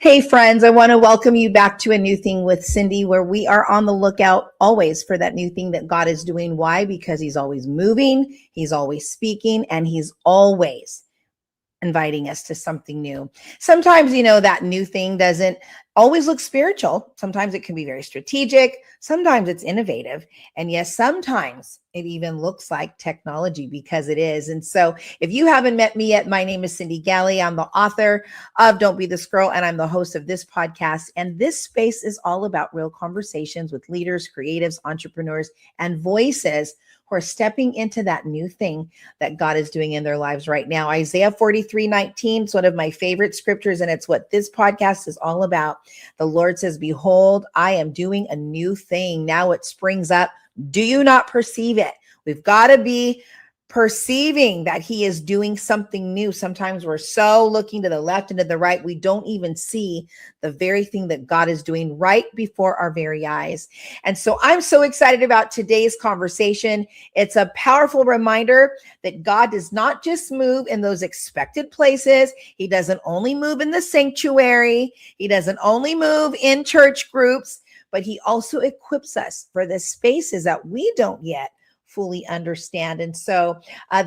Hey friends, I want to welcome you back to A New Thing with Cyndi, where we are on the lookout always for that new thing that God is doing. Why? Because he's always moving, he's always speaking, and he's always inviting us to something new. Sometimes, that new thing doesn't always look spiritual. Sometimes it can be very strategic. Sometimes it's innovative. And yes, sometimes it even looks like technology because it is. And so if you haven't met me yet, my name is Cyndi Galley. I'm the author of Don't Be This Girl, and I'm the host of this podcast. And this space is all about real conversations with leaders, creatives, entrepreneurs, and voices who are stepping into that new thing that God is doing in their lives right now. Isaiah 43:19 is one of my favorite scriptures, and it's what this podcast is all about. The Lord says, "Behold, I am doing a new thing. Now it springs up. Do you not perceive it?" We've got to be perceiving that he is doing something new. Sometimes we're so looking to the left and to the right, we don't even see the very thing that God is doing right before our very eyes. And so I'm so excited about today's conversation. It's a powerful reminder that God does not just move in those expected places. He doesn't only move in the sanctuary. He doesn't only move in church groups, but he also equips us for the spaces that we don't yet fully understand. And so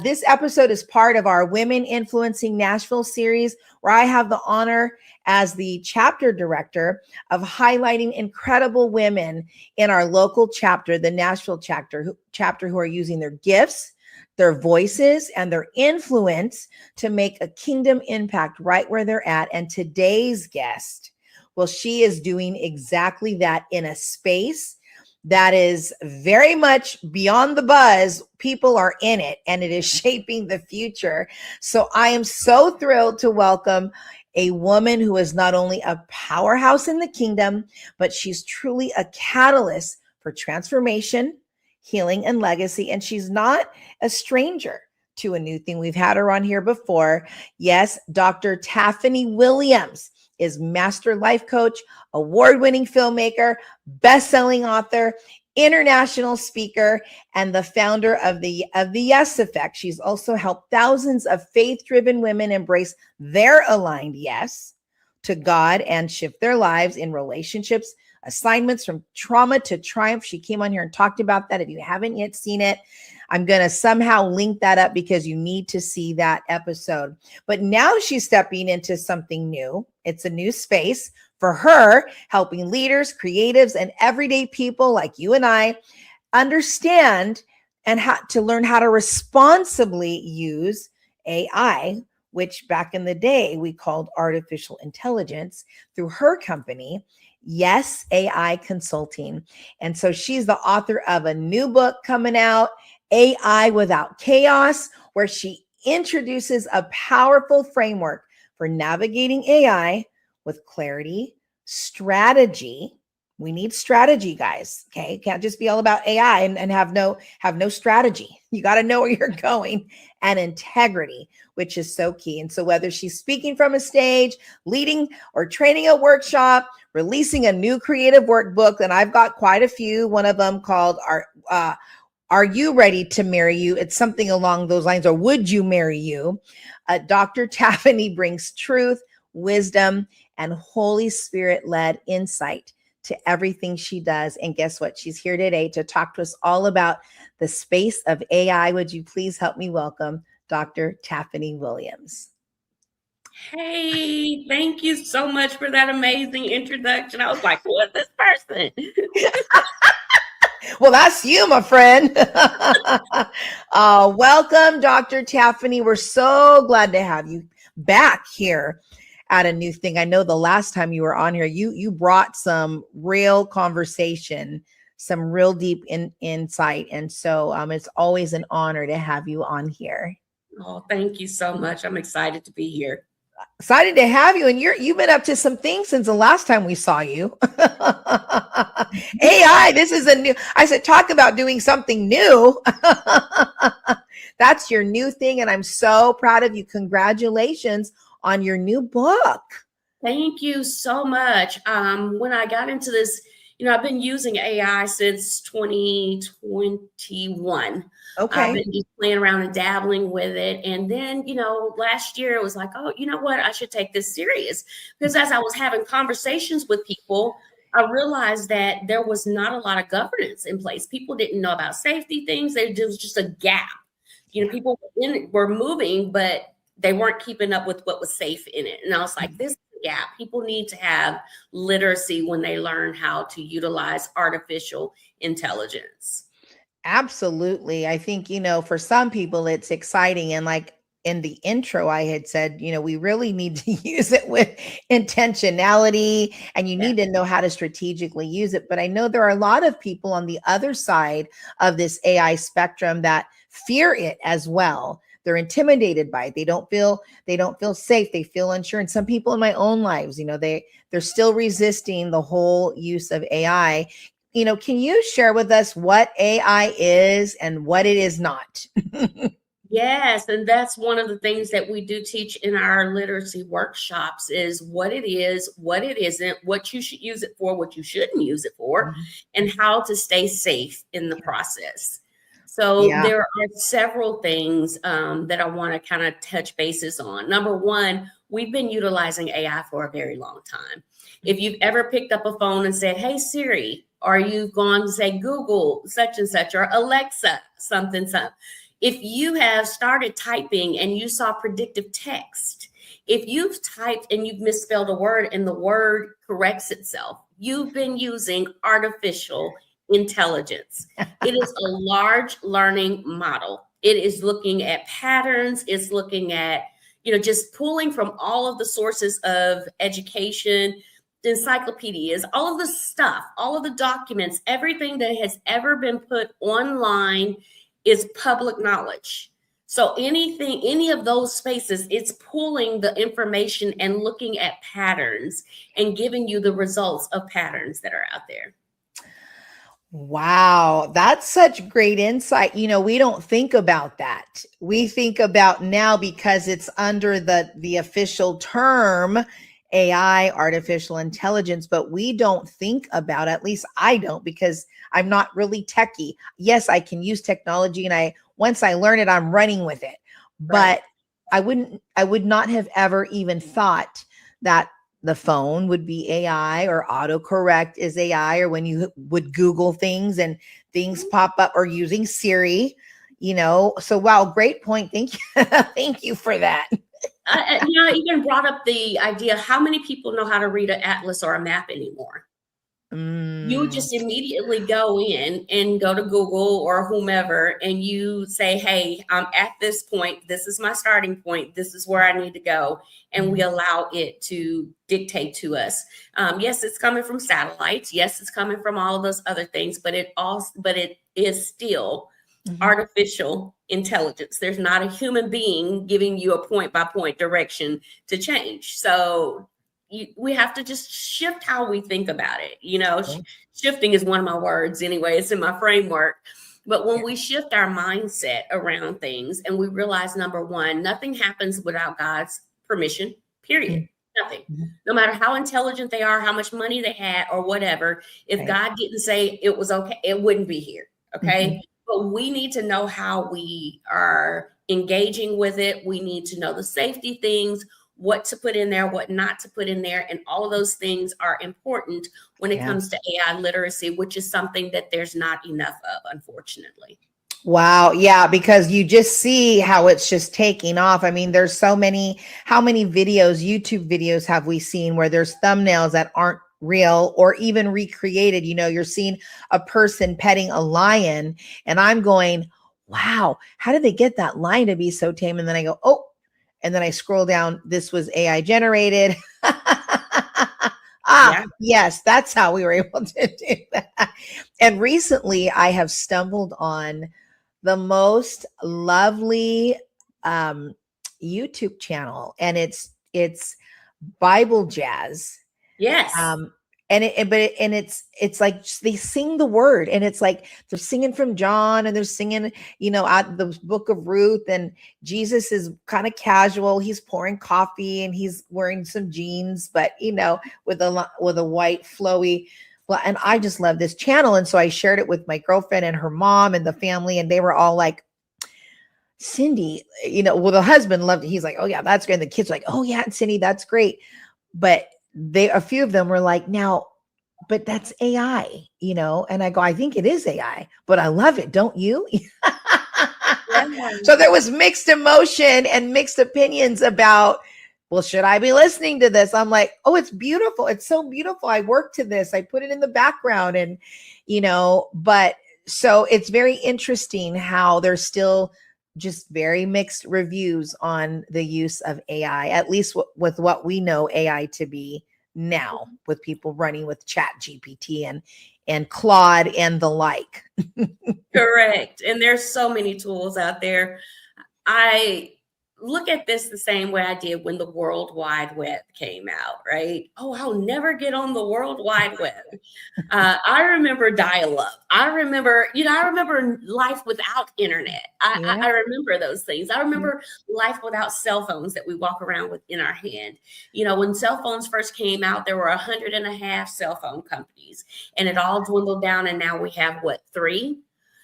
this episode is part of our Women Influencing Nashville series, where I have the honor as the chapter director of highlighting incredible women in our local chapter, the Nashville chapter who are using their gifts, their voices, and their influence to make a kingdom impact right where they're at. And today's guest, well, she is doing exactly that in a space that is very much beyond the buzz. People are in it, and it is shaping the future. So I am so thrilled to welcome a woman who is not only a powerhouse in the kingdom, but she's truly a catalyst for transformation, healing, and legacy. And she's not a stranger to a new thing. We've had her on here before. Yes, Dr. Taffiney Williams is master life coach, award-winning filmmaker, best-selling author, international speaker, and the founder of the YES Effect. She's also helped thousands of faith-driven women embrace their aligned yes to God and shift their lives in relationships, assignments, from trauma to triumph. She came on here and talked about that. If you haven't yet seen it, I'm going to somehow link that up because you need to see that episode. But now she's stepping into something new. It's a new space for her, helping leaders, creatives, and everyday people like you and I understand and how to learn how to responsibly use AI, which back in the day we called artificial intelligence, through her company, YES AI Consulting. And so she's the author of a new book coming out, AI Without Chaos, where she introduces a powerful framework for navigating AI with clarity, strategy. We need strategy, guys. Okay. It can't just be all about AI and have no strategy. You got to know where you're going, and integrity, which is so key. And so whether she's speaking from a stage, leading or training a workshop, releasing a new creative workbook, and I've got quite a few, one of them called Are You Ready to Marry You? It's something along those lines, or Would You Marry You? Dr. Taffiney brings truth, wisdom, and Holy Spirit-led insight to everything she does. And guess what? She's here today to talk to us all about the space of AI. Would you please help me welcome Dr. Taffiney Williams? Hey, thank you so much for that amazing introduction. I was like, who is this person? Well, that's you, my friend. Welcome, Dr. Taffiney. We're so glad to have you back here at A New Thing. I know the last time you were on here, you brought some real conversation, some real deep insight. And so it's always an honor to have you on here. Oh, thank you so much. I'm excited to be here. Excited to have you. And you've been up to some things since the last time we saw you. AI, this is I said, talk about doing something new. That's your new thing. And I'm so proud of you. Congratulations on your new book. Thank you so much. When I got into this I've been using AI since 2021. I've Okay. been just playing around and dabbling with it. And then, last year it was like, oh, you know what? I should take this serious. Because as I was having conversations with people, I realized that there was not a lot of governance in place. People didn't know about safety things. There was just a gap. People were moving, but they weren't keeping up with what was safe in it. And I was like, this is a gap. People need to have literacy when they learn how to utilize artificial intelligence. Absolutely. I think, for some people it's exciting. And like in the intro, I had said, we really need to use it with intentionality and you Yeah. need to know how to strategically use it. But I know there are a lot of people on the other side of this AI spectrum that fear it as well. They're intimidated by it. They don't feel safe. They feel unsure. And some people in my own lives, they're still resisting the whole use of AI. Can you share with us what AI is and what it is not? Yes, and that's one of the things that we do teach in our literacy workshops is what it is, what it isn't, what you should use it for, what you shouldn't use it for, and how to stay safe in the process. So Yeah. there are several things that I want to kind of touch bases on. Number one, we've been utilizing AI for a very long time. If you've ever picked up a phone and said, "Hey Siri," or you've gone to say Google such and such, or Alexa something something. If you have started typing and you saw predictive text, if you've typed and you've misspelled a word and the word corrects itself, you've been using artificial intelligence. It is a large learning model. It is looking at patterns, it's looking at, just pulling from all of the sources of education, the encyclopedias, all of the stuff, all of the documents, everything that has ever been put online is public knowledge. So any of those spaces, it's pulling the information and looking at patterns and giving you the results of patterns that are out there. Wow, that's such great insight. We don't think about that. We think about now because it's under the official term AI, artificial intelligence, but we don't think about, at least I don't, because I'm not really techie. Yes, I can use technology and once I learn it, I'm running with it. Right. But I would not have ever even thought that the phone would be AI or autocorrect is AI, or when you would Google things and things pop up, or using Siri, So wow, great point. Thank you. Thank you for that. I even brought up the idea, how many people know how to read an atlas or a map anymore? You would Mm, just immediately go in and go to Google or whomever, and you say, "Hey, I'm at this point. This is my starting point. This is where I need to go." And we allow it to dictate to us. Yes, it's coming from satellites. Yes, it's coming from all of those other things, but it is still artificial intelligence. There's not a human being giving you a point by point direction to change. So we have to just shift how we think about it. Shifting is one of my words anyway. It's in my framework. But when we shift our mindset around things and we realize, number one, nothing happens without God's permission, period. Nothing. No matter how intelligent they are, how much money they had, or whatever, if Right. God didn't say it was okay, it wouldn't be here. Okay. But we need to know how we are engaging with it. We need to know the safety things, what to put in there, what not to put in there. And all of those things are important when it Yeah. comes to AI literacy, which is something that there's not enough of, unfortunately. Wow. Yeah. Because you just see how it's just taking off. I mean, there's so many, how many videos, YouTube videos have we seen where there's thumbnails that aren't real or even recreated? You're seeing a person petting a lion and I'm going, wow, how did they get that lion to be so tame? And then I go, oh, and then I scroll down. This was AI generated. Yeah. Yes, that's how we were able to do that. And recently I have stumbled on the most lovely YouTube channel, and it's Bible jazz. Yes. Um, and it's like they sing the word, and it's like they're singing from John, and they're singing, out the book of Ruth, and Jesus is kind of casual. He's pouring coffee, and he's wearing some jeans, but with a white flowy Well, and I just love this channel. And so I shared it with my girlfriend and her mom and the family, and they were all like, Cyndi, well, the husband loved it. He's like, oh yeah, that's great. And the kids were like, oh yeah, Cyndi, that's great. But a few of them were like, now, but that's AI, and I go, I think it is AI, but I love it. Don't you? Yeah. So there was mixed emotion and mixed opinions about, well, should I be listening to this? I'm like, oh, it's beautiful. It's so beautiful. I work to this. I put it in the background and, but so it's very interesting how there's still just very mixed reviews on the use of AI, at least with what we know AI to be now, with people running with ChatGPT and Claude and the like. Correct. And there's so many tools out there. I look at this the same way I did when the World Wide Web came out, right? Oh, I'll never get on the World Wide Web. I remember dial-up. I remember life without internet. I remember those things. I remember life without cell phones that we walk around with in our hand. When cell phones first came out, there were 150 cell phone companies, and it all dwindled down, and now we have 3.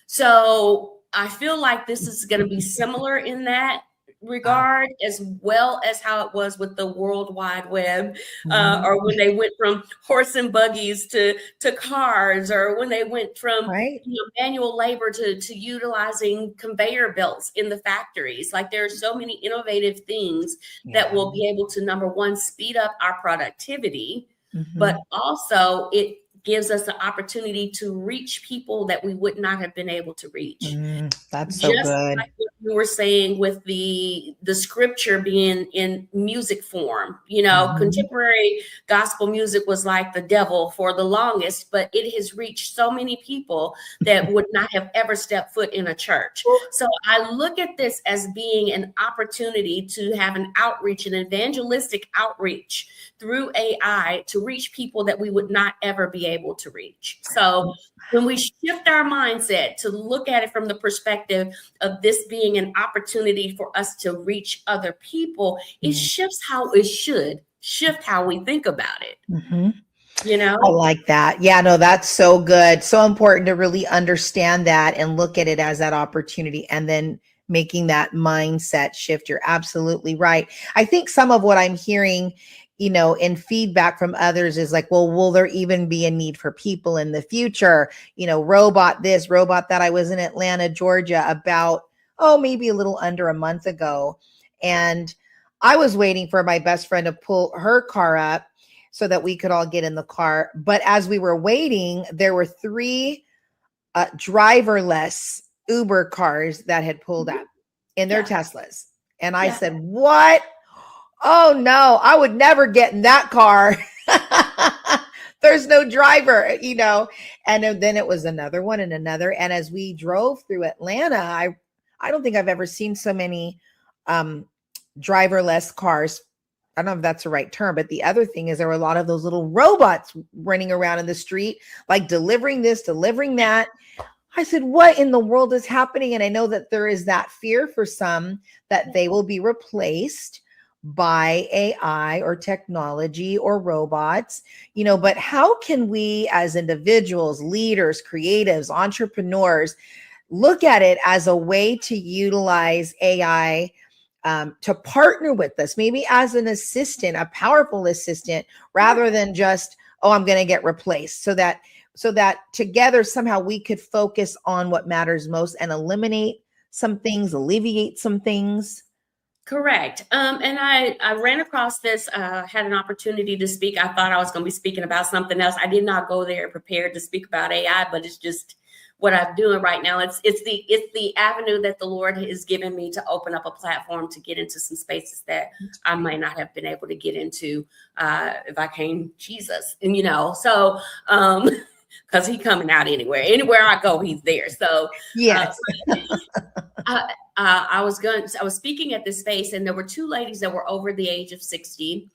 So I feel like this is going to be similar in that regard, as well as how it was with the World Wide Web, or when they went from horse and buggies to cars, or when they went from manual labor to utilizing conveyor belts in the factories. Like, there are so many innovative things that will be able to, number one, speed up our productivity, but also it gives us the opportunity to reach people that we would not have been able to reach. That's so just good. Like what you were saying with the scripture being in music form, contemporary gospel music was like the devil for the longest, but it has reached so many people that would not have ever stepped foot in a church. So I look at this as being an opportunity to have an outreach, an evangelistic outreach through AI to reach people that we would not ever be able to reach. So when we shift our mindset to look at it from the perspective of this being an opportunity for us to reach other people, it shifts how it should shift how we think about it. I like that. Yeah, no, that's so good. So important to really understand that and look at it as that opportunity, and then making that mindset shift. You're absolutely right. I think some of what I'm hearing, in feedback from others is like, well, will there even be a need for people in the future? Robot this, robot that. I was in Atlanta, Georgia about, maybe a little under a month ago. And I was waiting for my best friend to pull her car up so that we could all get in the car. But as we were waiting, there were 3 driverless Uber cars that had pulled up in their Teslas. And I said, what? Oh no, I would never get in that car. There's no driver, and then it was another one and another. And as we drove through Atlanta, I don't think I've ever seen so many driverless cars. I don't know if that's the right term, but the other thing is there were a lot of those little robots running around in the street, like delivering this, delivering that. I said, what in the world is happening? And I know that there is that fear for some that they will be replaced by AI or technology or robots, but how can we as individuals, leaders, creatives, entrepreneurs, look at it as a way to utilize AI to partner with us, maybe as an assistant, a powerful assistant, rather than just, I'm going to get replaced, so that together somehow we could focus on what matters most and eliminate some things, alleviate some things. Correct. And I ran across this, had an opportunity to speak. I thought I was going to be speaking about something else. I did not go there prepared to speak about AI, but it's just what I'm doing right now. It's the avenue that the Lord has given me to open up a platform to get into some spaces that I might not have been able to get into if I came Jesus, so because he's coming out anywhere I go, he's there. So yes. I was speaking at this space, and there were 2 ladies that were over the age of 60,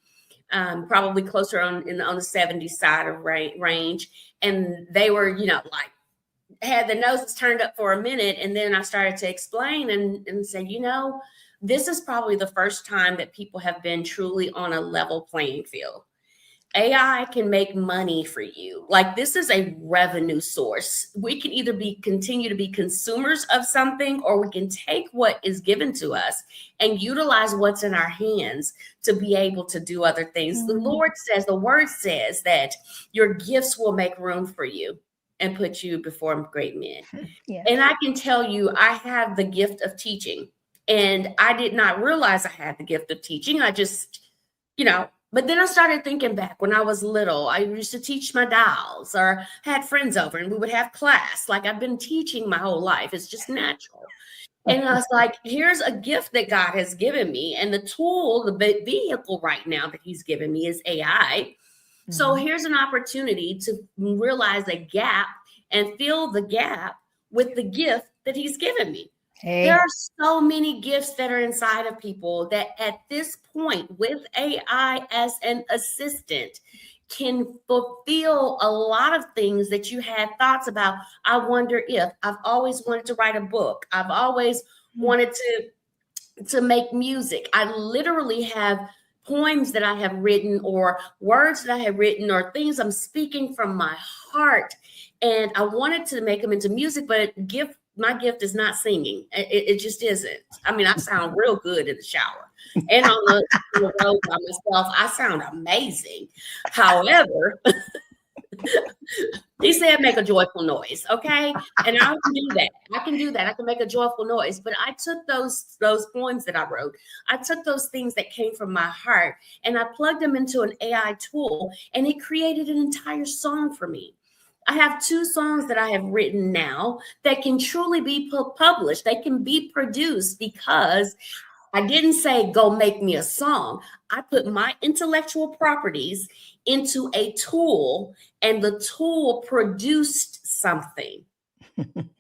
probably closer on the 70 side of range. And they were, like, had the noses turned up for a minute. And then I started to explain and say, this is probably the first time that people have been truly on a level playing field. AI can make money for you. Like, this is a revenue source. We can either continue to be consumers of something, or we can take what is given to us and utilize what's in our hands to be able to do other things. The Lord says, the word says that your gifts will make room for you and put you before great men. Yeah. And I can tell you, I have the gift of teaching, and I did not realize I had the gift of teaching. I just, but then I started thinking back when I was little. I used to teach my dolls, or had friends over and we would have class. Like, I've been teaching my whole life. It's just natural. And I was like, here's a gift that God has given me. And the tool, the vehicle right now that he's given me is AI. So here's an opportunity to realize a gap and fill the gap with the gift that he's given me. Hey. There are so many gifts that are inside of people that at this point, with AI as an assistant, can fulfill a lot of things that you had thoughts about. I wonder if. I've always wanted to write a book. I've always wanted to make music. I literally have poems that I have written, or words that I have written, or things I'm speaking from my heart. And I wanted to make them into music, but my gift is not singing. It just isn't. I mean, I sound real good in the shower and on the road by myself. I sound amazing. However, he said, make a joyful noise. Okay. And I can do that. I can make a joyful noise. But I took those poems that I wrote. I took those things that came from my heart, and I plugged them into an AI tool, and it created an entire song for me. I have 2 songs that I have written now that can truly be published. They can be produced because I didn't say, go make me a song. I put my intellectual properties into a tool, and the tool produced something.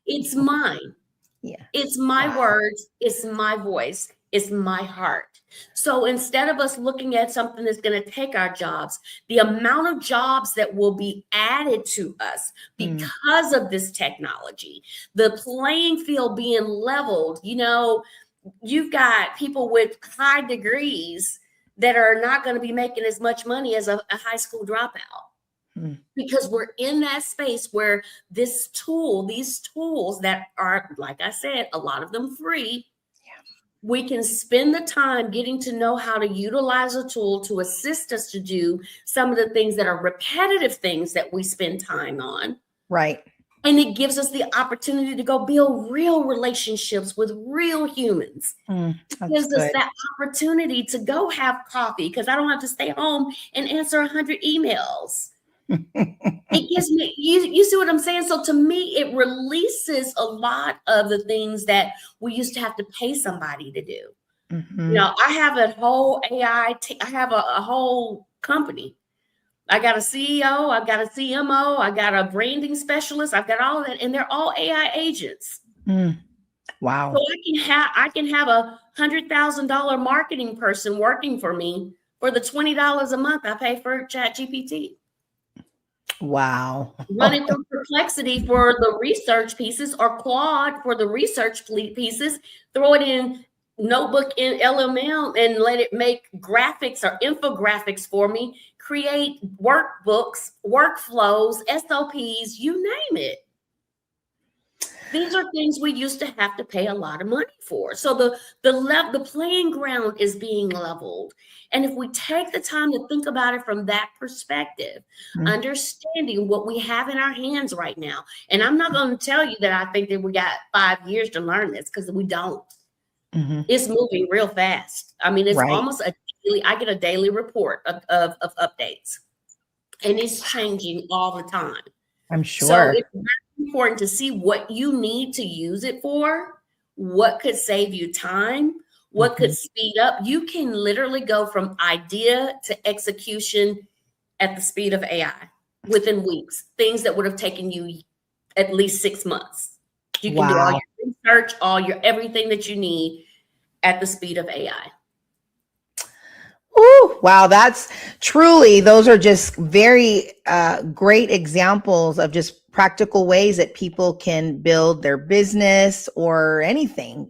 It's mine. Yeah. It's my words. It's my voice. It's my heart. So instead of us looking at something that's going to take our jobs, the amount of jobs that will be added to us because of this technology, the playing field being leveled, you've got people with high degrees that are not going to be making as much money as a high school dropout. Because we're in that space where these tools that are, like I said, a lot of them free, we can spend the time getting to know how to utilize a tool to assist us to do some of the things that are repetitive things that we spend time on. Right. And it gives us the opportunity to go build real relationships with real humans. It gives us that opportunity to go have coffee, because I don't have to stay home and answer 100 emails. It gives me, you see what I'm saying? So to me, it releases a lot of the things that we used to have to pay somebody to do. I have a whole AI, I have a whole company. I got a CEO, I've got a CMO, I got a branding specialist, I've got all of that, and they're all AI agents. Wow. So I can have a $100,000 marketing person working for me for the $20 a month I pay for ChatGPT. Wow. Run it through Perplexity for the research pieces, or Claude for the research pieces. Throw it in Notebook in LML and let it make graphics or infographics for me. Create workbooks, workflows, SOPs, you name it. These are things we used to have to pay a lot of money for. So the playing ground is being leveled. And if we take the time to think about it from that perspective, understanding what we have in our hands right now. And I'm not going to tell you that I think that we got 5 years to learn this, because we don't. It's moving real fast. I mean, it's almost I get a daily report of updates, and it's changing all the time. I'm sure. So it's very important to see what you need to use it for, what could save you time, what could speed up. You can literally go from idea to execution at the speed of AI within weeks, things that would have taken you at least 6 months. You can do all your research, everything that you need at the speed of AI. Ooh, wow, that's truly, those are just very great examples of just practical ways that people can build their business or anything,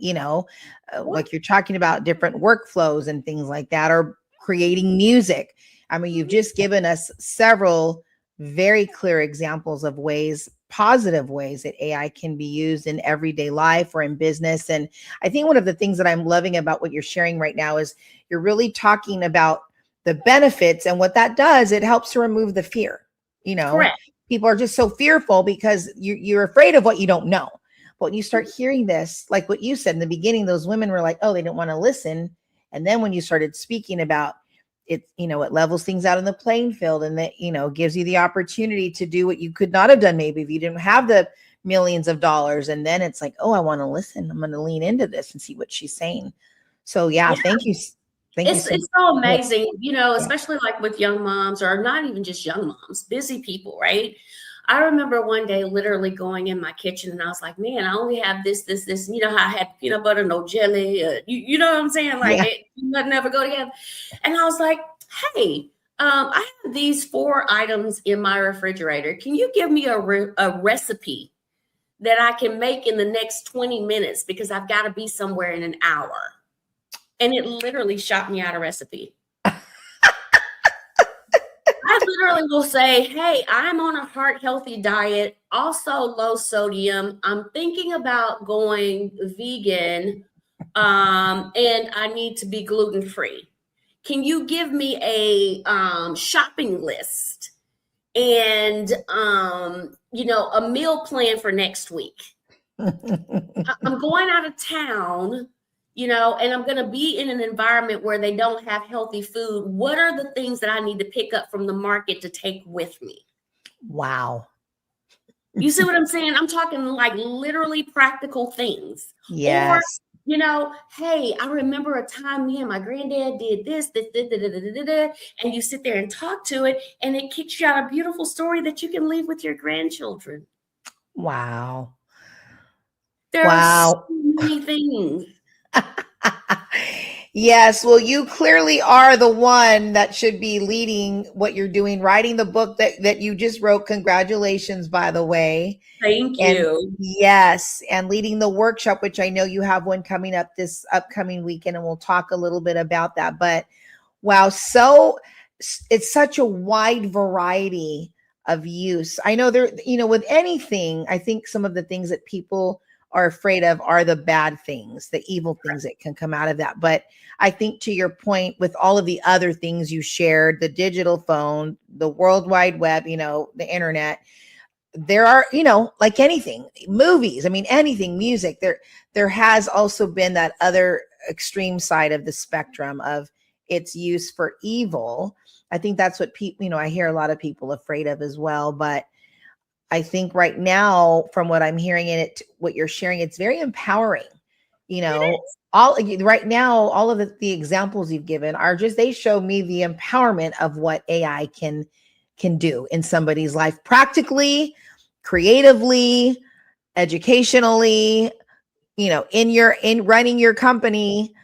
like you're talking about different workflows and things like that, or creating music. I mean, you've just given us several very clear examples of ways, positive ways that AI can be used in everyday life or in business. And I think one of the things that I'm loving about what you're sharing right now is you're really talking about the benefits, and what that does, it helps to remove the fear. You know, Correct. people are just so fearful because you're afraid of what you don't know. But when you start hearing this, like what you said in the beginning, those women were like, oh, they didn't want to listen. And then when you started speaking about it, you know, it levels things out in the playing field, and that, you know, gives you the opportunity to do what you could not have done maybe if you didn't have the millions of dollars. And then it's like, oh, I want to listen. I'm going to lean into this and see what she's saying. So yeah, thank you. Thank you It's so much. amazing, you know, Yeah. especially like with young moms, or not even just young moms, busy people, right? I remember one day literally going in my kitchen and I was like, man, I only have this. And you know how I had peanut butter, no jelly. You know what I'm saying? Like, Yeah. it never go together. And I was like, hey, I have these 4 items in my refrigerator. Can you give me a recipe that I can make in the next 20 minutes? Because I've got to be somewhere in an hour. And it literally shot me out a recipe. I literally will say, hey, I'm on a heart healthy diet, also low sodium. I'm thinking about going vegan, and I need to be gluten free. Can you give me a shopping list and you know, a meal plan for next week? I'm going out of town, you know, and I'm going to be in an environment where they don't have healthy food. What are the things that I need to pick up from the market to take with me? Wow. You see what I'm saying? I'm talking like literally practical things. Yes. Or, you know, hey, I remember a time me and my granddad did this, and you sit there and talk to it, and it kicks you out a beautiful story that you can leave with your grandchildren. Wow. There are so many things. Yes, well, you clearly are the one that should be leading what you're doing, writing the book that you just wrote. Congratulations, by the way. Thank And you. yes, and leading the workshop, which I know you have one coming up this upcoming weekend, and we'll talk a little bit about that. But wow, so it's such a wide variety of use. I know there, you know, with anything, I think some of the things that people are afraid of are the bad things, the evil things that can come out of that. But I think to your point, with all of the other things you shared, the digital phone, the World Wide Web, you know, the internet, there are, you know, like anything, movies, I mean, anything, music, there has also been that other extreme side of the spectrum of its use for evil. I think that's what people, you know, I hear a lot of people afraid of as well. But I think right now, from what I'm hearing in it, what you're sharing, it's very empowering. You know, all right now, all of the examples you've given are just, they show me the empowerment of what AI can do in somebody's life, practically, creatively, educationally, you know, in running your company.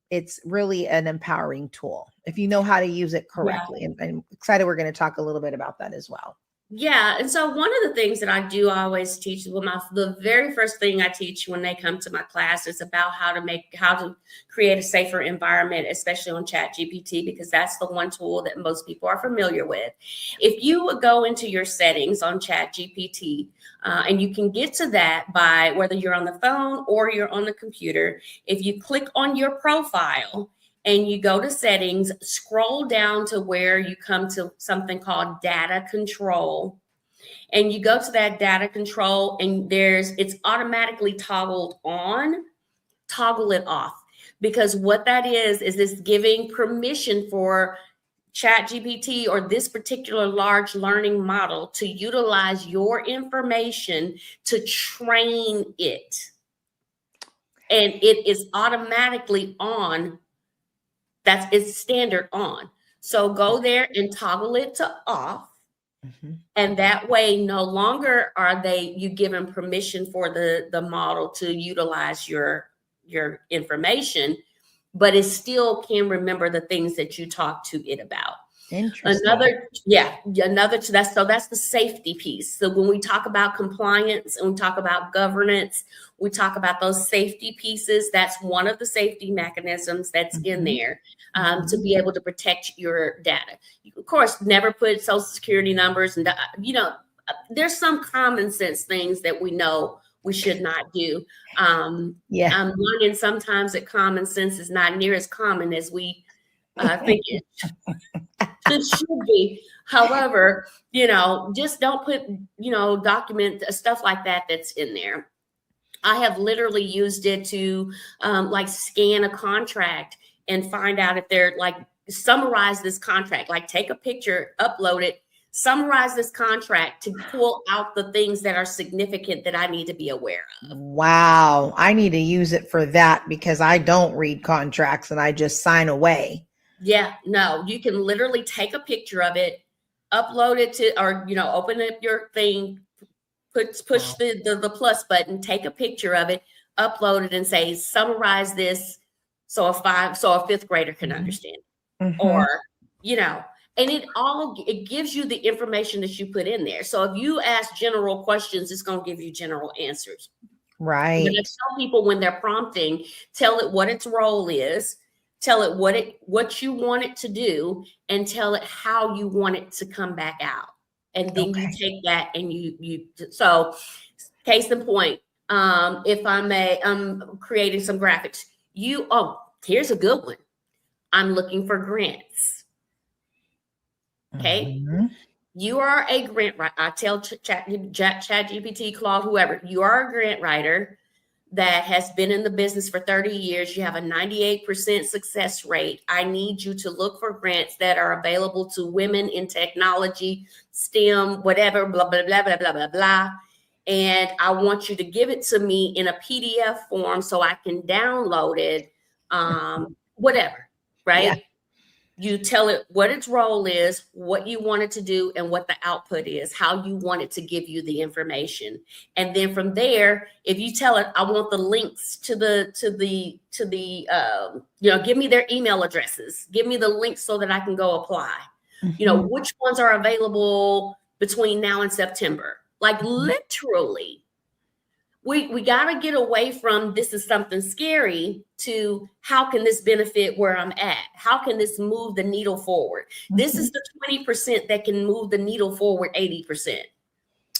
It's really an empowering tool if you know how to use it correctly. And I'm excited we're going to talk a little bit about that as well. Yeah. And so one of the things that I do always teach, well, the very first thing I teach when they come to my class is about how to create a safer environment, especially on ChatGPT, because that's the one tool that most people are familiar with. If you would go into your settings on ChatGPT, and you can get to that by whether you're on the phone or you're on the computer, if you click on your profile, and you go to settings, scroll down to where you come to something called data control. And you go to that data control, and it's automatically toggled on, toggle it off. Because what that is this giving permission for ChatGPT or this particular large learning model to utilize your information to train it. And it is automatically on. It's standard on. So go there and toggle it to off. Mm-hmm. And that way, no longer are you given permission for the model to utilize your information, but it still can remember the things that you talk to it about. Interesting. That's the safety piece. So when we talk about compliance and we talk about governance, we talk about those safety pieces. That's one of the safety mechanisms that's in there to be able to protect your data. You, of course, never put social security numbers and, there's some common sense things that we know we should not do. I'm learning sometimes that common sense is not near as common as we think it should be. However, just don't put, document stuff like that that's in there. I have literally used it to like scan a contract and find out if they're like summarize this contract, like take a picture, upload it, summarize this contract to pull out the things that are significant that I need to be aware of. Wow. I need to use it for that because I don't read contracts and I just sign away. Yeah, no, you can literally take a picture of it, upload it to, or, open up your thing, push the plus button, take a picture of it, upload it and say, summarize this. So a fifth grader can understand, or, and it gives you the information that you put in there. So if you ask general questions, it's going to give you general answers. Right. But I tell people when they're prompting, tell it what its role is, tell it what you want it to do, and tell it how you want it to come back out. And then you take that and so case in point, if I'm creating some graphics, here's a good one. I'm looking for grants. Okay. You are a grant writer. I tell ChatGPT, Claude, whoever, you are a grant writer that has been in the business for 30 years. You have a 98% success rate. I need you to look for grants that are available to women in technology, STEM, whatever, blah, blah, blah, blah, blah, blah, blah. And I want you to give it to me in a PDF form so I can download it, whatever, right? Yeah. You tell it what its role is, what you want it to do, and what the output is, how you want it to give you the information. And then from there, if you tell it, I want the links to give me their email addresses, give me the links so that I can go apply. Which ones are available between now and September? Like literally. We got to get away from this is something scary to how can this benefit where I'm at? How can this move the needle forward? This is the 20% that can move the needle forward 80%.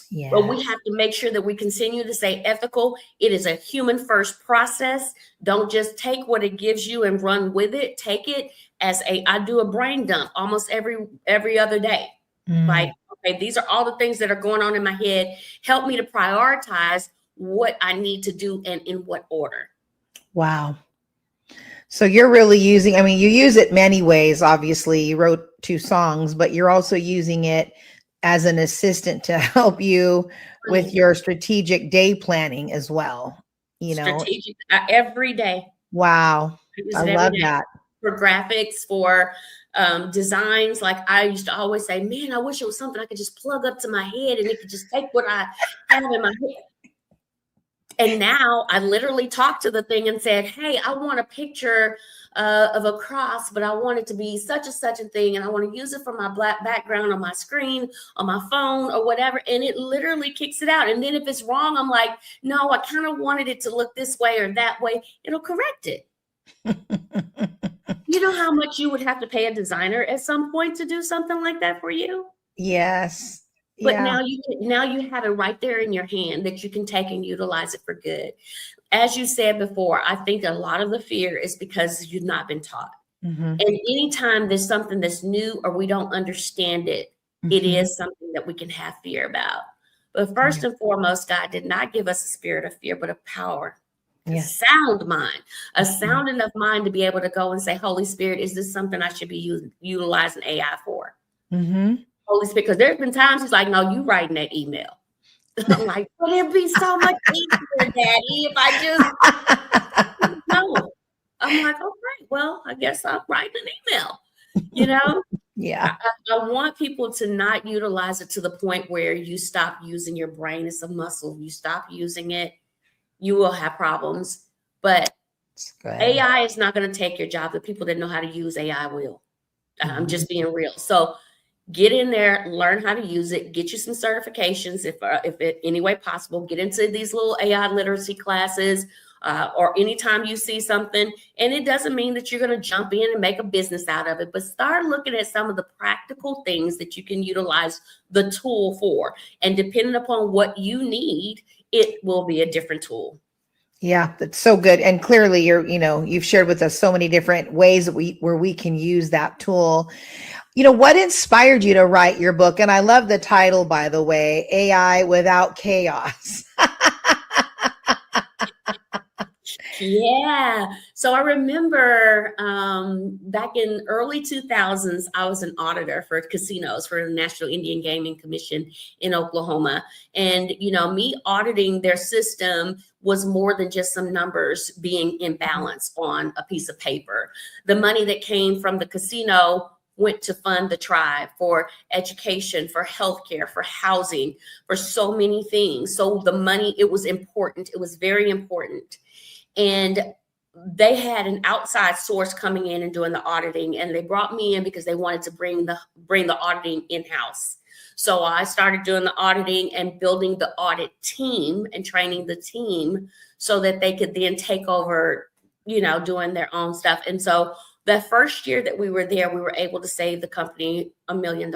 Yeah. But we have to make sure that we continue to stay ethical. It is a human first process. Don't just take what it gives you and run with it. Take it as I do a brain dump almost every other day. Like, okay, these are all the things that are going on in my head. Help me to prioritize what I need to do and in what order. Wow. So you're really using, you use it many ways. Obviously, you wrote 2 songs, but you're also using it as an assistant to help you with your strategic day planning as well. Strategic every day. Wow. I love that. For graphics, for designs. Like I used to always say, man, I wish it was something I could just plug up to my head and it could just take what I have in my head. And now I literally talked to the thing and said, hey, I want a picture of a cross, but I want it to be such a thing. And I want to use it for my black background on my screen, on my phone or whatever. And it literally kicks it out. And then if it's wrong, I'm like, no, I kind of wanted it to look this way or that way. It'll correct it. You know how much you would have to pay a designer at some point to do something like that for you? Yes. But now you have it right there in your hand that you can take and utilize it for good. As you said before, I think a lot of the fear is because you've not been taught. And anytime there's something that's new or we don't understand it, it is something that we can have fear about. But first and foremost, God did not give us a spirit of fear, but of power. A sound mind, a sound enough mind to be able to go and say, Holy Spirit, is this something I should be utilizing AI for? Holy Spirit, because there's been times he's like, no, you writing that email. I'm like, but it'd be so much easier, Daddy, if I just no. I'm like, okay, well, I guess I'm writing an email, Yeah. I want people to not utilize it to the point where you stop using your brain as a muscle. You stop using it, you will have problems. But AI is not going to take your job. The people that know how to use AI will. I'm just being real. So get in there, learn how to use it, get you some certifications if it any way possible. Get into these little AI literacy classes, or anytime you see something. And it doesn't mean that you're going to jump in and make a business out of it, but start looking at some of the practical things that you can utilize the tool for. And depending upon what you need, it will be a different tool. Yeah, that's so good. And clearly you've shared with us so many different ways that where we can use that tool. What inspired you to write your book? And I love the title, by the way, AI Without Chaos. Yeah. So I remember back in early 2000s, I was an auditor for casinos for the National Indian Gaming Commission in Oklahoma. And, me auditing their system was more than just some numbers being in balance on a piece of paper. The money that came from the casino went to fund the tribe for education, for healthcare, for housing, for so many things. So the money, it was important. It was very important. And they had an outside source coming in and doing the auditing, and they brought me in because they wanted to bring the auditing in-house. So I started doing the auditing and building the audit team and training the team so that they could then take over, doing their own stuff. And so the first year that we were there, we were able to save the company $1 million.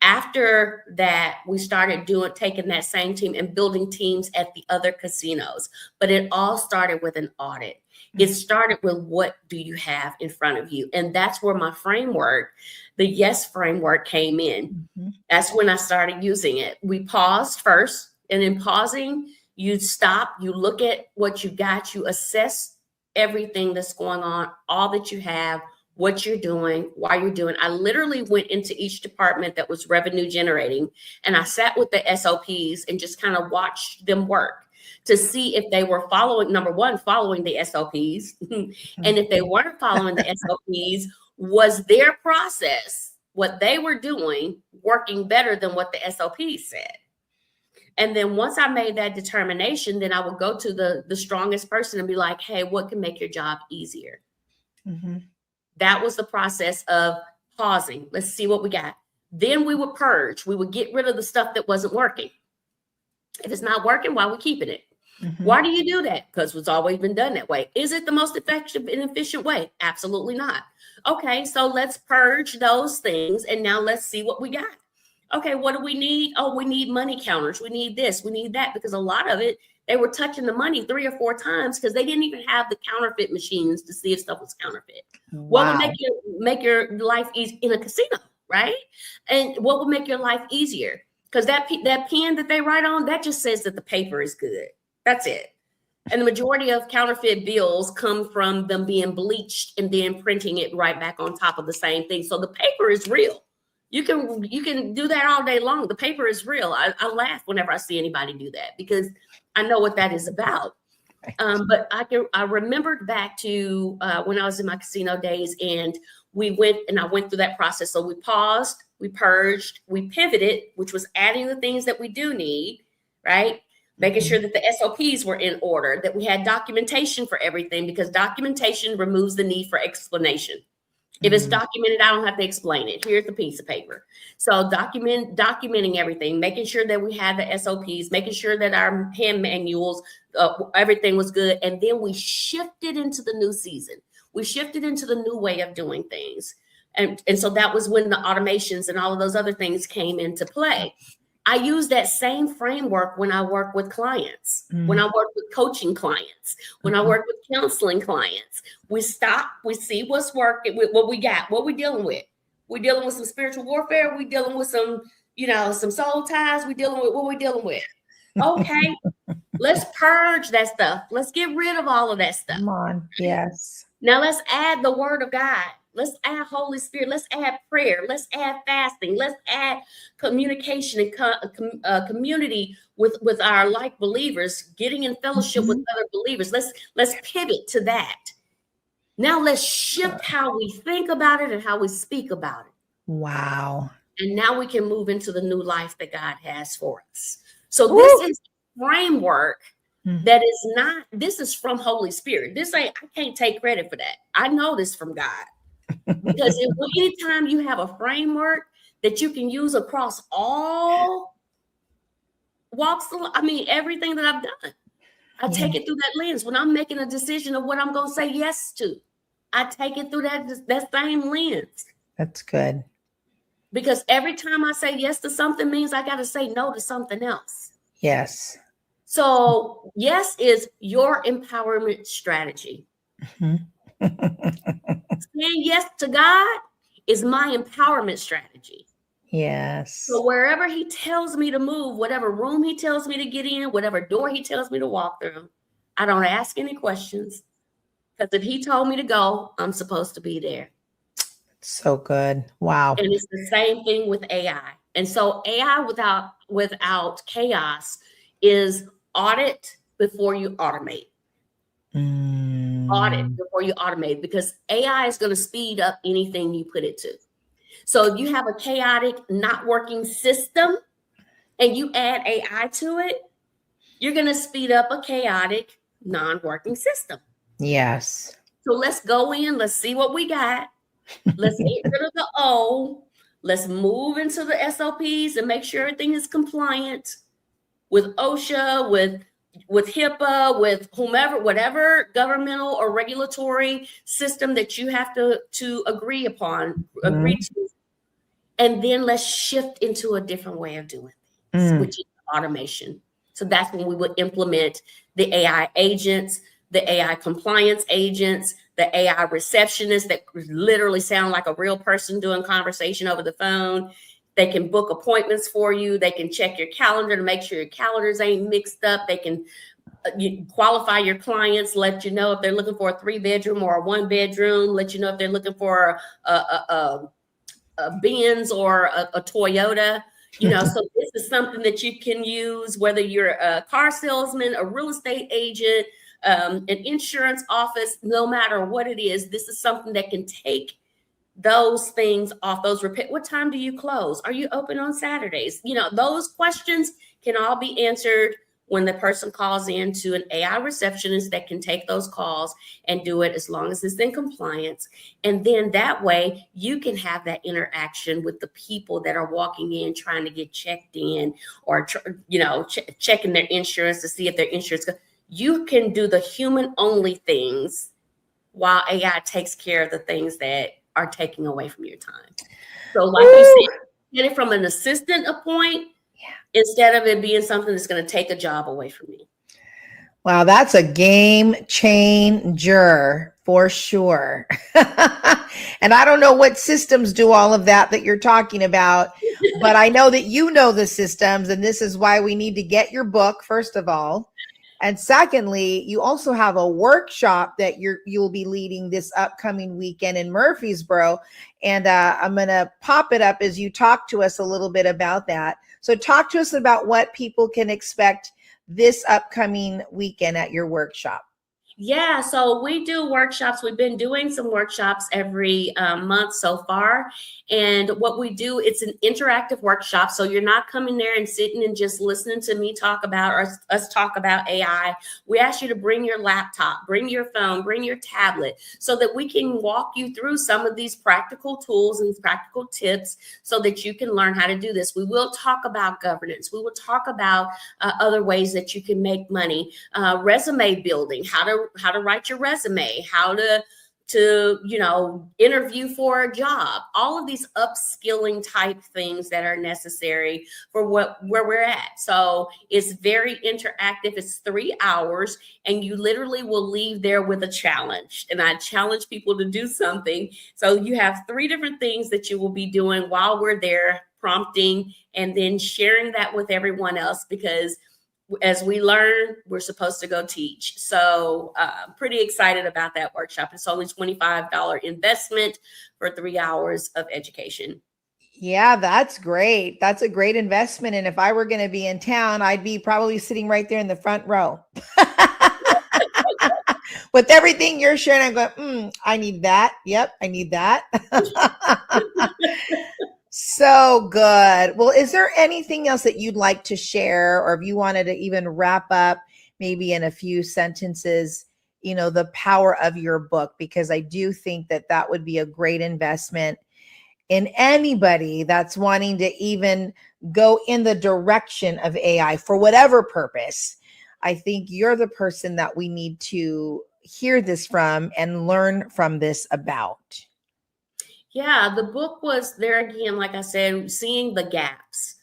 After that, we started taking that same team and building teams at the other casinos. But it all started with an audit. It started with, what do you have in front of you? And that's where my framework, the YES framework, came in. That's when I started using it. We paused first, and in pausing, you stop, you look at what you got, you assess everything that's going on, all that you have, what you're doing, why you're doing. I literally went into each department that was revenue generating, and I sat with the SOPs and just kind of watched them work to see if they were following the SOPs. And if they weren't following the SOPs, was their process, what they were doing, working better than what the SOPs said? And then once I made that determination, then I would go to the strongest person and be like, hey, what can make your job easier? That was the process of pausing. Let's see what we got. Then we would purge. We would get rid of the stuff that wasn't working. If it's not working, why are we keeping it? Why do you do that? Because it's always been done that way. Is it the most effective and efficient way? Absolutely not. Okay, so let's purge those things. And now let's see what we got. Okay, what do we need? Oh, we need money counters. We need this, we need that, because a lot of it, they were touching the money 3 or 4 times because they didn't even have the counterfeit machines to see if stuff was counterfeit. What would make your life easy in a casino, right? And what would make your life easier? Because that pen that they write on, that just says that the paper is good. That's it. And the majority of counterfeit bills come from them being bleached and then printing it right back on top of the same thing. So the paper is real. You can do that all day long. The paper is real. I laugh whenever I see anybody do that because I know what that is about. But I remembered back to when I was in my casino days, and I went through that process. So we paused, we purged, we pivoted, which was adding the things that we do need, right? Making sure that the SOPs were in order, that we had documentation for everything, because documentation removes the need for explanation. If it's documented, I don't have to explain it. Here's the piece of paper. So documenting everything, making sure that we had the SOPs, making sure that our hand manuals, everything was good. And then we shifted into the new season. We shifted into the new way of doing things. And so that was when the automations and all of those other things came into play. I use that same framework when I work with clients, when I work with coaching clients, when I work with counseling clients. We stop, we see what's working, what we got, what we're dealing with. We're dealing with some spiritual warfare. We're dealing with some soul ties. We're dealing with what we're dealing with. Okay, let's purge that stuff. Let's get rid of all of that stuff. Come on. Yes. Now let's add the word of God. Let's add Holy Spirit. Let's add prayer. Let's add fasting. Let's add communication and community with our like believers, getting in fellowship with other believers. Let's pivot to that. Now let's shift how we think about it and how we speak about it. Wow. And now we can move into the new life that God has for us. So this is framework that is not, this is from Holy Spirit. I can't take credit for that. I know this from God. Because anytime you have a framework that you can use across all walks of, I mean, everything that I've done, I take it through that lens. When I'm making a decision of what I'm going to say yes to, I take it through that same lens. That's good. Because every time I say yes to something means I got to say no to something else. Yes. So yes is your empowerment strategy. Saying yes to God is my empowerment strategy. Yes. So wherever he tells me to move, whatever room he tells me to get in, whatever door he tells me to walk through, I don't ask any questions. Because if he told me to go, I'm supposed to be there. So good. Wow. And it's the same thing with AI. And so AI without chaos is audit before you automate. Audit before you automate, because AI is going to speed up anything you put it to. So if you have a chaotic, not working system and you add AI to it, you're going to speed up a chaotic, non-working system. Yes. So let's go in, let's see what we got. Let's get rid of the O. Let's move into the SOPs and make sure everything is compliant with OSHA, with HIPAA, with whomever, whatever governmental or regulatory system that you have to agree to. And then let's shift into a different way of doing things, which is automation. So that's when we would implement the AI agents, the AI compliance agents, the AI receptionists that literally sound like a real person doing conversation over the phone. They can book appointments for you. They can check your calendar to make sure your calendars ain't mixed up. They can qualify your clients, let you know if they're looking for a 3-bedroom or a 1-bedroom, let you know if they're looking for a Benz or a Toyota. So this is something that you can use, whether you're a car salesman, a real estate agent, an insurance office, no matter what it is, this is something that can take those things off those repeat. What time do you close? Are you open on Saturdays? Those questions can all be answered when the person calls in to an AI receptionist that can take those calls and do it as long as it's in compliance. And then that way you can have that interaction with the people that are walking in trying to get checked in or, checking their insurance to see if their insurance. You can do the human only things while AI takes care of the things that are taking away from your time. So like you said, get it from an assistant point instead of it being something that's going to take a job away from me. Wow, that's a game changer for sure. And I don't know what systems do all of that you're talking about, but I know that you know the systems, and this is why we need to get your book, first of all. And secondly, you also have a workshop that you'll be leading this upcoming weekend in Murfreesboro. And I'm going to pop it up as you talk to us a little bit about that. So talk to us about what people can expect this upcoming weekend at your workshop. Yeah, so we do workshops. We've been doing some workshops every month so far. And what we do, it's an interactive workshop. So you're not coming there and sitting and just listening to me talk about or us talk about AI. We ask you to bring your laptop, bring your phone, bring your tablet so that we can walk you through some of these practical tools and practical tips so that you can learn how to do this. We will talk about governance. We will talk about other ways that you can make money, resume building, how to write your resume, how to interview for a job, all of these upskilling type things that are necessary for where we're at. So it's very interactive. It's 3 hours and you literally will leave there with a challenge. And I challenge people to do something. So you have 3 different things that you will be doing while we're there, prompting and then sharing that with everyone else, because as we learn, we're supposed to go teach. So I'm pretty excited about that workshop. It's only $25 investment for 3 hours of education. Yeah, that's great. That's a great investment. And if I were going to be in town, I'd be probably sitting right there in the front row. With everything you're sharing, I'm going, I need that. Yep, I need that. So good. Well, is there anything else that you'd like to share, or if you wanted to even wrap up maybe in a few sentences, the power of your book, because I do think that that would be a great investment in anybody that's wanting to even go in the direction of AI for whatever purpose. I think you're the person that we need to hear this from and learn from this about. Yeah, the book was there again, like I said, seeing the gaps.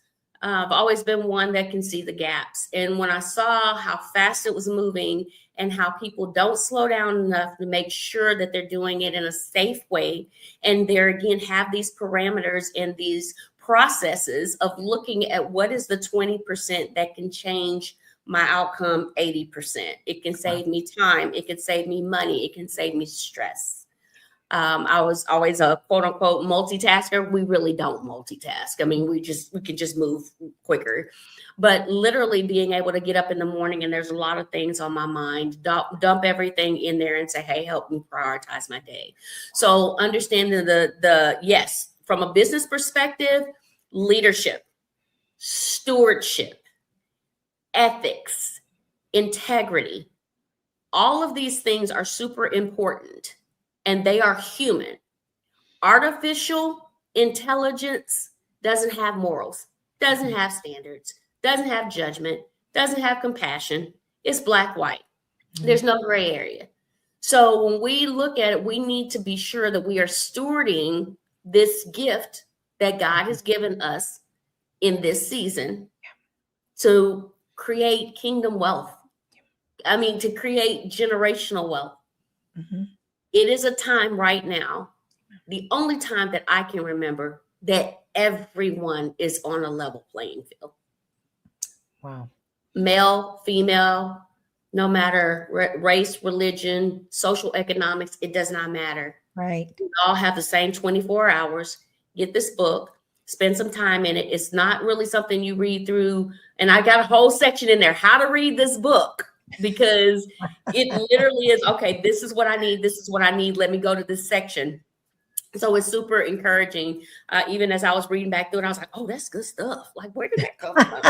I've always been one that can see the gaps. And when I saw how fast it was moving and how people don't slow down enough to make sure that they're doing it in a safe way, and there again have these parameters and these processes of looking at what is the 20% that can change my outcome 80%. It can save me time. It can save me money. It can save me stress. I was always a quote unquote multitasker. We really don't multitask. I mean, we can just move quicker, but literally being able to get up in the morning and there's a lot of things on my mind, dump everything in there and say, hey, help me prioritize my day. So understanding yes, from a business perspective, leadership, stewardship, ethics, integrity, all of these things are super important. And they are human. Artificial intelligence doesn't have morals, doesn't have standards, doesn't have judgment, doesn't have compassion. It's black, white. There's no gray area. So when we look at it, we need to be sure that we are stewarding this gift that God has given us in this season to create kingdom wealth. I mean, to create generational wealth. Mm-hmm. It is a time right now, the only time that I can remember, that everyone is on a level playing field. Wow. Male, female, no matter race, religion, social economics, it does not matter. Right. We all have the same 24 hours. Get this book, spend some time in it. It's not really something you read through. And I got a whole section in there, how to read this book. Because it literally is, okay, this is what I need. This is what I need. Let me go to this section. So it's super encouraging. Even as I was reading back through it, I was like, oh, that's good stuff. Like, where did that come from?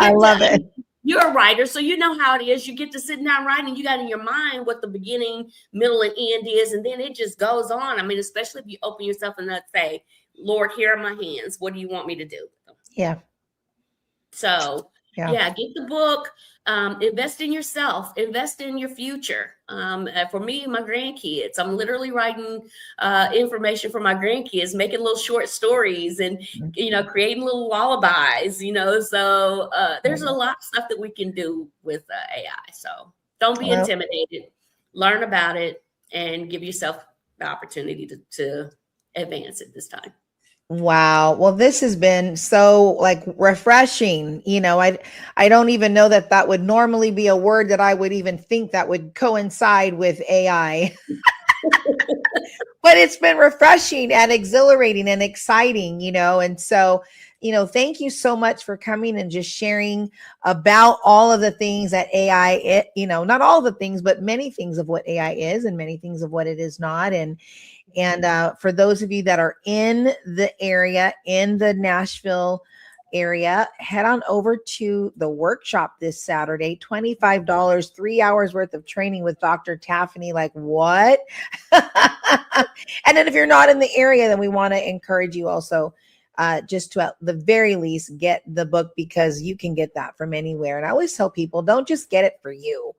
I love it. You're a writer, so you know how it is. You get to sit down writing. You got in your mind what the beginning, middle, and end is. And then it just goes on. I mean, especially if you open yourself and say, Lord, here are my hands. What do you want me to do? Yeah. So yeah, get the book, invest in yourself, invest in your future. For me, my grandkids, I'm literally writing information for my grandkids, making little short stories and, creating little lullabies, so there's a lot of stuff that we can do with AI. So don't be intimidated, learn about it and give yourself the opportunity to advance at this time. Wow. Well, this has been so refreshing. I don't even know that would normally be a word that I would even think that would coincide with AI. But it's been refreshing and exhilarating and exciting, and so, thank you so much for coming and just sharing about all of the things that AI, not all the things, but many things of what AI is and many things of what it is not. And for those of you that are in the area, in the Nashville area, head on over to the workshop this Saturday, $25, 3 hours worth of training with Dr. Taffiney. Like what? And then if you're not in the area, then we want to encourage you also just to at the very least get the book, because you can get that from anywhere. And I always tell people, don't just get it for you,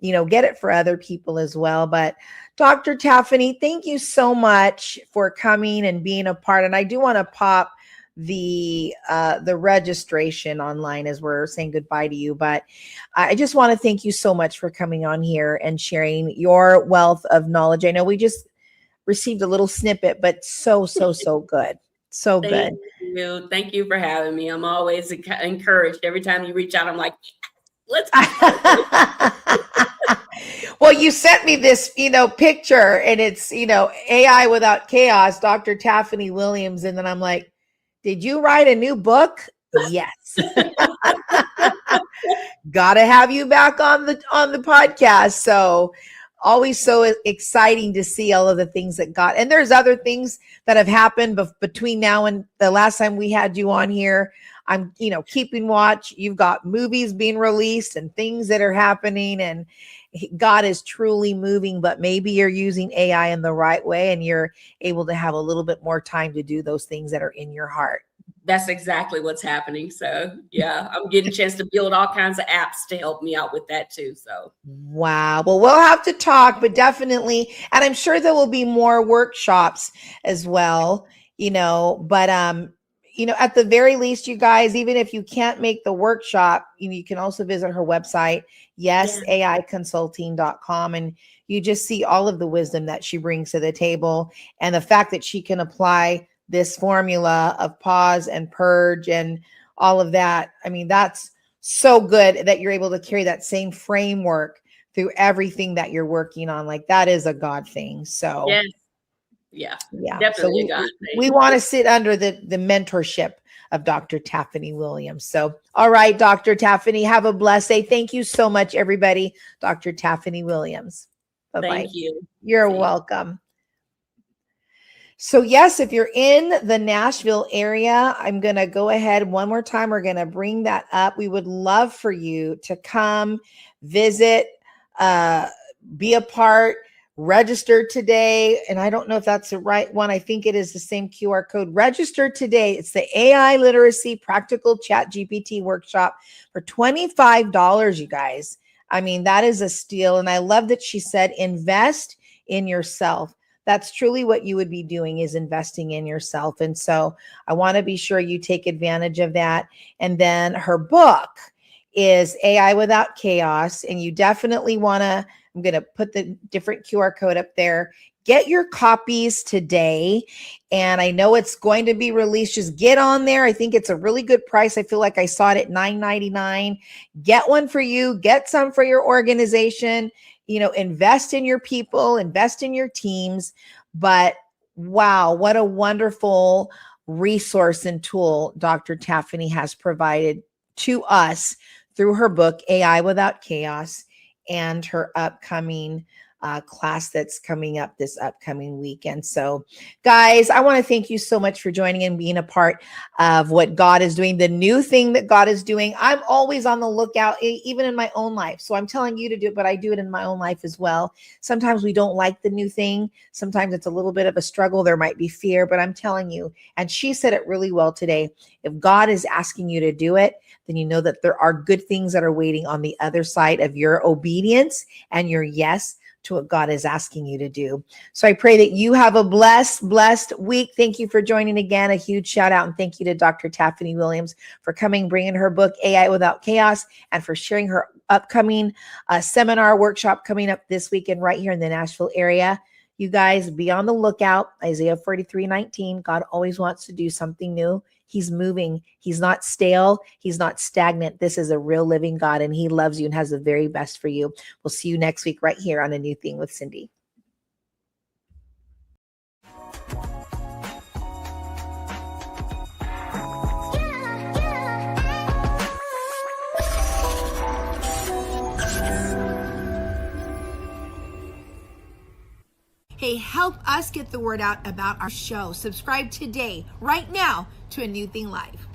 get it for other people as well. But Dr. Taffiney, thank you so much for coming and being a part. And I do want to pop the registration online as we're saying goodbye to you. But I just want to thank you so much for coming on here and sharing your wealth of knowledge. I know we just received a little snippet, but so good. So good. Thank you for having me. I'm always encouraged. Every time you reach out, I'm like, let's Well, you sent me this, picture, and it's, AI without chaos, Dr. Taffiney Williams. And then I'm like, did you write a new book? Yes. Gotta have you back on the podcast. So always so exciting to see all of the things that got, and there's other things that have happened between now and the last time we had you on here. I'm, keeping watch. You've got movies being released and things that are happening, and God is truly moving, but maybe you're using AI in the right way and you're able to have a little bit more time to do those things that are in your heart. That's exactly what's happening. So yeah, I'm getting a chance to build all kinds of apps to help me out with that too. So wow. Well, we'll have to talk, but definitely, and I'm sure there will be more workshops as well, but at the very least, you guys, even if you can't make the workshop, you can also visit her website, YesAIConsulting.com, and you just see all of the wisdom that she brings to the table, and the fact that she can apply this formula of pause and purge and all of that. I mean, that's so good that you're able to carry that same framework through everything that you're working on. Like, that is a God thing. So yes. Yeah, So definitely a God thing. we want to sit under the mentorship of Dr. Taffiney Williams. So, all right, Dr. Taffiney, have a blessed day. Thank you so much, everybody. Dr. Taffiney Williams. Bye-bye. Thank you. You're welcome. So yes, if you're in the Nashville area, I'm going to go ahead one more time. We're going to bring that up. We would love for you to come visit, be a part, register today. And I don't know if that's the right one. I think it is the same QR code. Register today. It's the AI Literacy Practical ChatGPT Workshop for $25, you guys. I mean, that is a steal. And I love that she said, invest in yourself. That's truly what you would be doing, is investing in yourself. And so I want to be sure you take advantage of that. And then her book is AI Without Chaos. And you definitely want to, I'm going to put the different QR code up there. Get your copies today. And I know it's going to be released. Just get on there. I think it's a really good price. I feel like I saw it at $9.99. Get one for you. Get some for your organization. Invest in your people, invest in your teams. But wow, what a wonderful resource and tool Dr. Taffiney has provided to us through her book, AI Without Chaos, and her upcoming class that's coming up this upcoming weekend. So guys, I want to thank you so much for joining and being a part of what God is doing, the new thing that God is doing. I'm always on the lookout, even in my own life. So I'm telling you to do it, but I do it in my own life as well. Sometimes we don't like the new thing. Sometimes it's a little bit of a struggle. There might be fear, but I'm telling you, and she said it really well today, if God is asking you to do it, then you know that there are good things that are waiting on the other side of your obedience and your yes to what God is asking you to do. So I pray that you have a blessed week. Thank you for joining again. A huge shout out and thank you to Dr. Taffiney Williams for coming, bringing her book, AI Without Chaos, and for sharing her upcoming seminar workshop coming up this weekend right here in the Nashville area. You guys be on the lookout. Isaiah 43:19. God always wants to do something new. He's moving. He's not stale. He's not stagnant. This is a real living God, and he loves you and has the very best for you. We'll see you next week right here on A New Thing with Cyndi. Hey, help us get the word out about our show. Subscribe today, right now, to A New Thing Live.